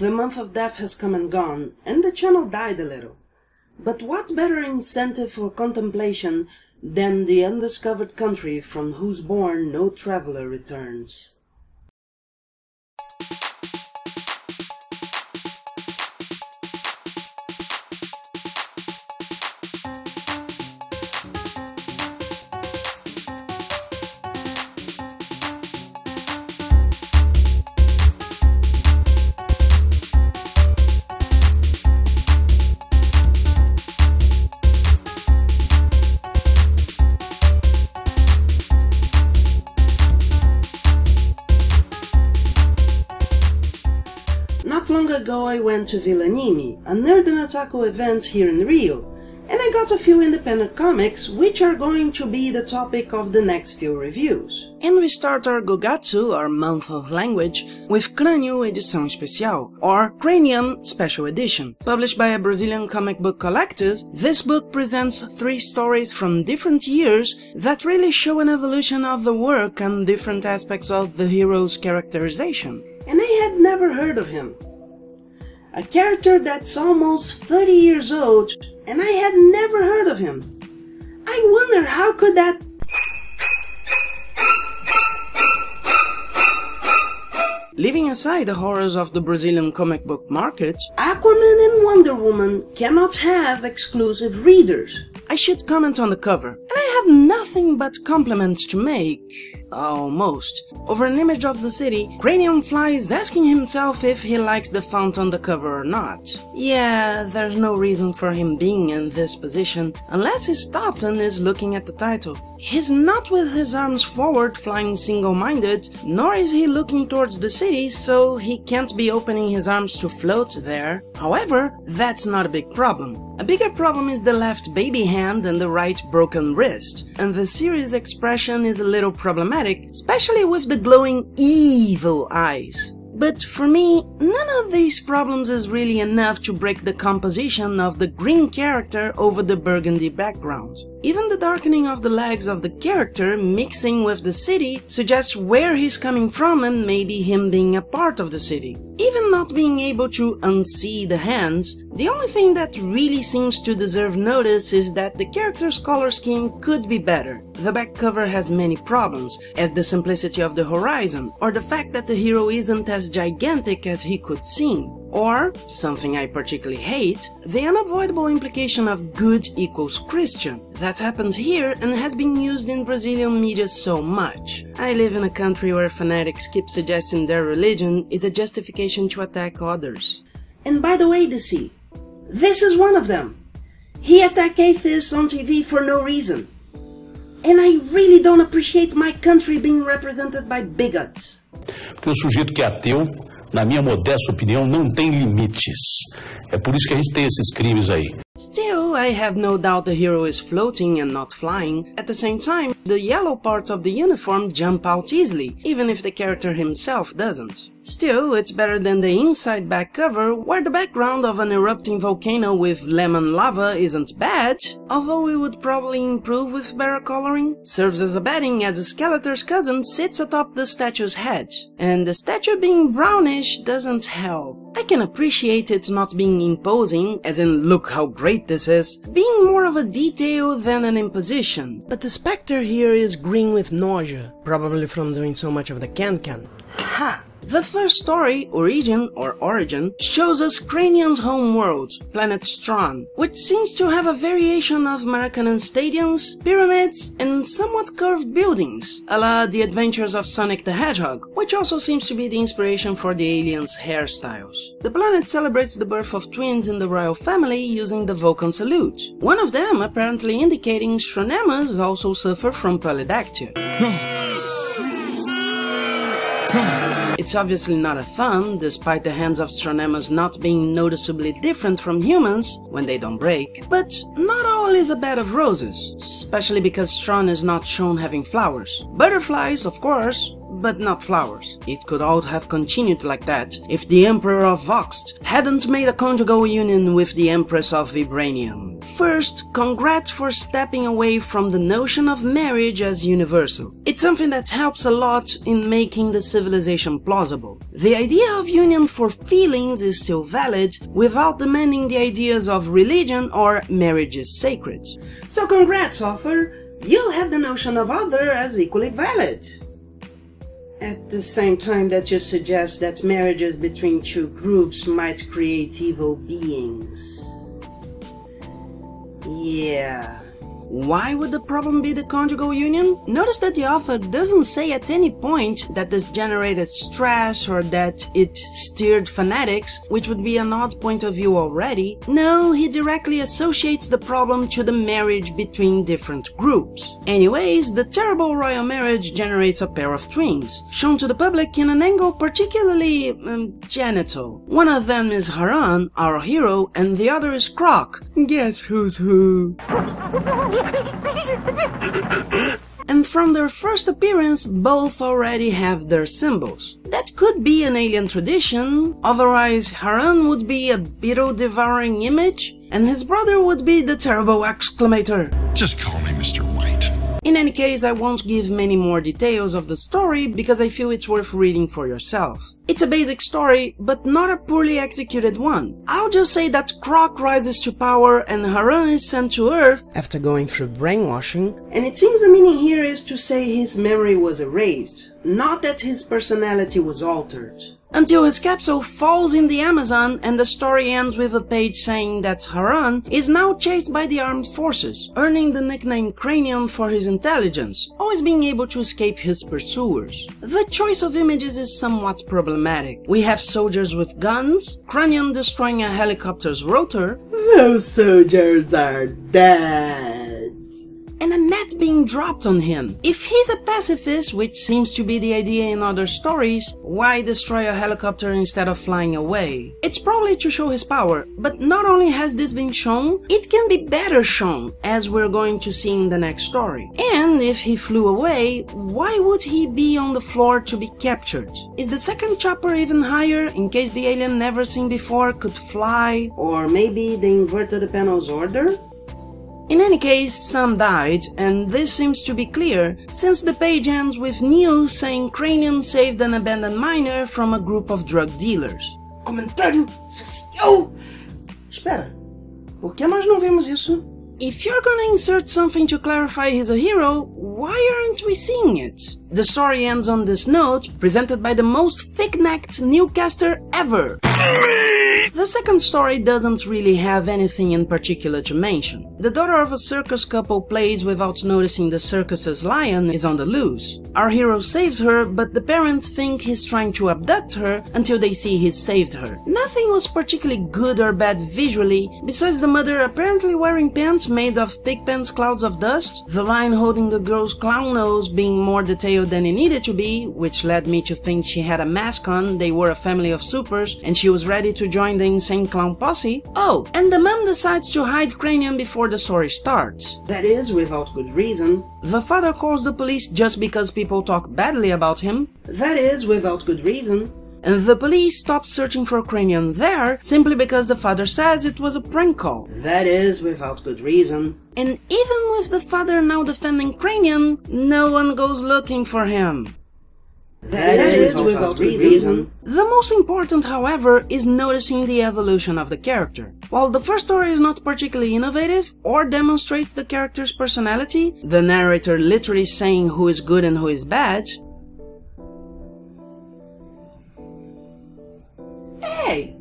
The month of death has come and gone, and the channel died a little. But what better incentive for contemplation than the undiscovered country from whose bourne no traveler returns? Not long ago I went to Villanimi, a nerd and otaku event here in Rio, and I got a few independent comics which are going to be the topic of the next few reviews. And we start our Gogatsu, our month of language, with Cranium Edição Especial, or Cranium Special Edition. Published by a Brazilian comic book collective, this book presents 3 stories from different years that really show an evolution of the work and different aspects of the hero's characterization. And I had never heard of him. A character that's almost 30 years old, and I had never heard of him. I wonder how could that... Leaving aside the horrors of the Brazilian comic book market, Aquaman and Wonder Woman cannot have exclusive readers. I should comment on the cover, and I have nothing but compliments to make. Almost. Over an image of the city, Cranium flies asking himself if he likes the font on the cover or not. Yeah, there's no reason for him being in this position, unless he stopped and is looking at the title. He's not with his arms forward flying single-minded, nor is he looking towards the city, so he can't be opening his arms to float there. However, that's not a big problem. A bigger problem is the left baby hand and the right broken wrist, and the series expression is a little problematic, especially with the glowing evil eyes. But for me, none of these problems is really enough to break the composition of the green character over the burgundy background. Even the darkening of the legs of the character mixing with the city suggests where he's coming from and maybe him being a part of the city. Even not being able to unsee the hands, the only thing that really seems to deserve notice is that the character's color scheme could be better. The back cover has many problems, as the simplicity of the horizon, or the fact that the hero isn't as gigantic as he could seem. Or, something I particularly hate, the unavoidable implication of good equals Christian. That happens here and has been used in Brazilian media so much. I live in a country where fanatics keep suggesting their religion is a justification to attack others. And by the way, DC, this is one of them. He attacked atheists on TV for no reason. And I really don't appreciate my country being represented by bigots. Porque o sujeito que é ateu, na minha modesta opinião, não tem limites. É por isso que a gente tem esses crimes aí. Still, I have no doubt the hero is floating and not flying. At the same time, the yellow parts of the uniform jump out easily, even if the character himself doesn't. Still, it's better than the inside back cover, where the background of an erupting volcano with lemon lava isn't bad, although it would probably improve with better coloring. Serves as a bedding as Skeletor's cousin sits atop the statue's head, and the statue being brownish doesn't help. I can appreciate it not being imposing, as in look how great this is, being more of a detail than an imposition. But the specter here is green with nausea, probably from doing so much of the can-can. Ha! The first story, Origin, shows us Cranium's home world, planet Strawn, which seems to have a variation of Maracanã stadiums, pyramids, and somewhat curved buildings, a la The Adventures of Sonic the Hedgehog, which also seems to be the inspiration for the aliens' hairstyles. The planet celebrates the birth of twins in the royal family using the Vulcan salute, one of them apparently indicating Stronemas also suffer from polydactyl. It's obviously not a thumb, despite the hands of Stronemas not being noticeably different from humans when they don't break. But not all is a bed of roses, especially because Strawn is not shown having flowers. Butterflies, of course, but not flowers. It could all have continued like that if the Emperor of Voxt hadn't made a conjugal union with the Empress of Vibranium. First, congrats for stepping away from the notion of marriage as universal. It's something that helps a lot in making the civilization plausible. The idea of union for feelings is still valid without demanding the ideas of religion or marriage is sacred. So congrats, author! You had the notion of other as equally valid. At the same time that you suggest that marriages between two groups might create evil beings. Yeah. Why would the problem be the conjugal union? Notice that the author doesn't say at any point that this generated stress or that it stirred fanatics, which would be an odd point of view already. No, he directly associates the problem to the marriage between different groups. Anyways, the terrible royal marriage generates a pair of twins, shown to the public in an angle particularly genital. One of them is Haran, our hero, and the other is Croc. Guess who's who? And from their first appearance, both already have their symbols. That could be an alien tradition, otherwise Haran would be a beetle-devouring image, and his brother would be the terrible exclamator. Just call me Mr. White. In any case, I won't give many more details of the story because I feel it's worth reading for yourself. It's a basic story, but not a poorly executed one. I'll just say that Croc rises to power and Haran is sent to Earth after going through brainwashing, and it seems the meaning here is to say his memory was erased, not that his personality was altered. Until his capsule falls in the Amazon and the story ends with a page saying that Haran is now chased by the armed forces, earning the nickname Cranium for his intelligence, always being able to escape his pursuers. The choice of images is somewhat problematic. We have soldiers with guns, Cranium destroying a helicopter's rotor, those soldiers are dead, and a net being dropped on him. If he's a pacifist, which seems to be the idea in other stories, why destroy a helicopter instead of flying away? It's probably to show his power, but not only has this been shown, it can be better shown, as we're going to see in the next story. And if he flew away, why would he be on the floor to be captured? Is the second chopper even higher, in case the alien never seen before could fly? Or maybe they inverted the panel's order? In any case, some died, and this seems to be clear, since the page ends with news saying Cranium saved an abandoned miner from a group of drug dealers. Comentário social! Espera, por que nós não vemos isso? If you're gonna insert something to clarify he's a hero, why aren't we seeing it? The story ends on this note, presented by the most thick-necked newcaster ever. The second story doesn't really have anything in particular to mention. The daughter of a circus couple plays without noticing the circus's lion is on the loose. Our hero saves her, but the parents think he's trying to abduct her until they see he's saved her. Nothing was particularly good or bad visually, besides the mother apparently wearing pants made of Pigpen's clouds of dust, the lion holding the girl's clown nose being more detailed than it needed to be, which led me to think she had a mask on, they were a family of supers, and she was ready to join the insane clown posse. Oh, and the mom decides to hide Cranium before the story starts. That is, without good reason. The father calls the police just because people talk badly about him. That is, without good reason. And the police stop searching for Cranium there simply because the father says it was a prank call. That is, without good reason. And even with the father now defending Cranium, no one goes looking for him. That is without reason. The most important, however, is noticing the evolution of the character. While the first story is not particularly innovative or demonstrates the character's personality, the narrator literally saying who is good and who is bad. Hey!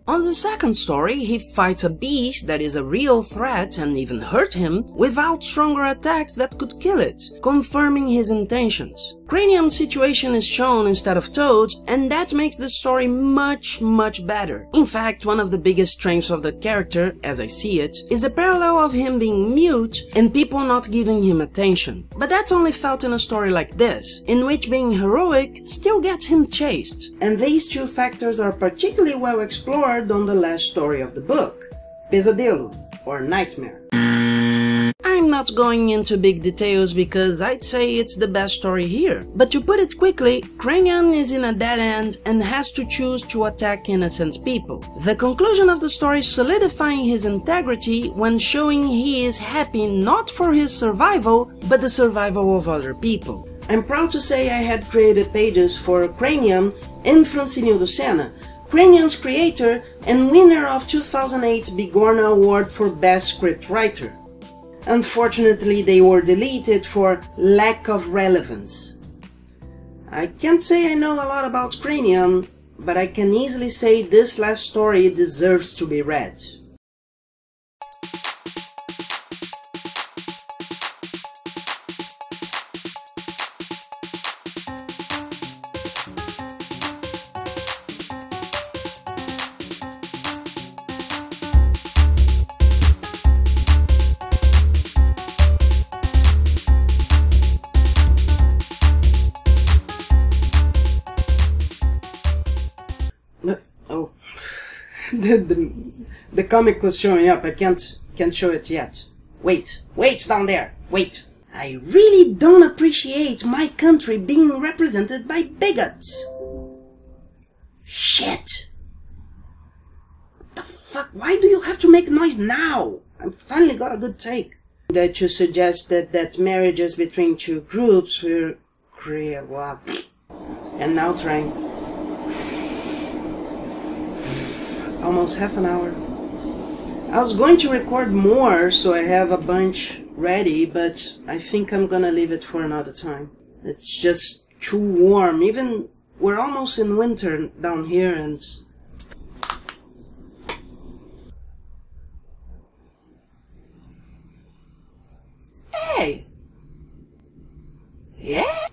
On the second story, he fights a beast that is a real threat and even hurt him without stronger attacks that could kill it, confirming his intentions. Cranium's situation is shown instead of told, and that makes the story much better. In fact, one of the biggest strengths of the character, as I see it, is the parallel of him being mute and people not giving him attention. But that's only felt in a story like this, in which being heroic still gets him chased. And these two factors are particularly well explored on the last story of the book, Pesadelo, or Nightmare. I'm not going into big details because I'd say it's the best story here. But to put it quickly, Cranium is in a dead end and has to choose to attack innocent people. The conclusion of the story solidifying his integrity when showing he is happy not for his survival, but the survival of other people. I'm proud to say I had created pages for Cranium and Francinildo Senna, Cranium's creator and winner of 2008 Bigorna Award for Best Scriptwriter. Unfortunately, they were deleted for lack of relevance. I can't say I know a lot about Cranium, but I can easily say this last story deserves to be read. Oh, the comic was showing up. I can't show it yet. Wait down there. Wait. I really don't appreciate my country being represented by bigots. Shit. What the fuck? Why do you have to make noise now? I finally got a good take. That you suggested that marriages between two groups will create what? And now trying. Almost half an hour. I was going to record more so I have a bunch ready, but I think I'm gonna leave it for another time. It's just too warm. Even we're almost in winter down here and... Hey! Yeah!